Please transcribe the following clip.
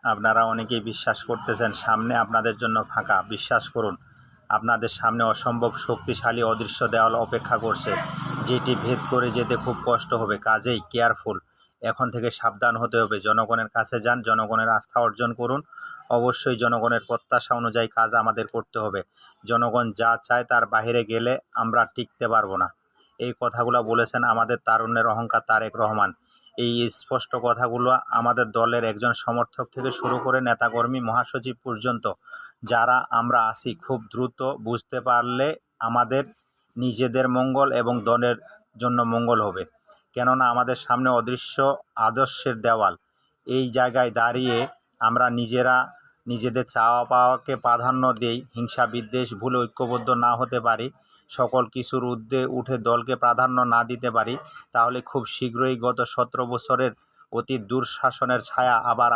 আপনারা অনেকেই বিশ্বাস করতেছেন সামনে আপনাদের জন্য ফাঁকা। বিশ্বাস করুন, আপনাদের সামনে অসম্ভব শক্তিশালী অদৃশ্য দেওয়াল অপেক্ষা করছে, যেটি ভেদ করে যেতে খুব কষ্ট হবে। কাজেই কেয়ারফুল, এখন থেকে সাবধান হতে হবে। জনগণের কাছে যান, জনগণের আস্থা অর্জন করুন। অবশ্যই জনগণের প্রত্যাশা অনুযায়ী কাজ আমাদের করতে হবে। জনগণ যা চায় তার বাইরে গেলে আমরা টিকতে পারবো না। এই কথাগুলো বলেছেন আমাদের তারুণ্যের অহংকার তারেক রহমান। এই স্পষ্ট কথাগুলো আমাদের দলের একজন সমর্থক থেকে শুরু করে নেতাকর্মী, মহাসচিব পর্যন্ত যারা আমরা আছি, খুব দ্রুত বুঝতে পারলে আমাদের নিজেদের মঙ্গল এবং দলের জন্য মঙ্গল হবে। কেননা আমাদের সামনে অদৃশ্য আদর্শের দেওয়াল। এই জায়গায় দাঁড়িয়ে আমরা নিজেদের চাওয়া পাওয়াকে প্রাধান্য দেই, হিংসা বিদ্বেষ ভুলে ঐক্যবদ্ধ না হতে পারি, সকল কিছুর ঊর্ধ্বে উঠে দলকে প্রাধান্য না দিতে পারি, তাহলে খুব শীঘ্রই গত 17 বছরের অতি দুঃশাসনের ছায়া আবার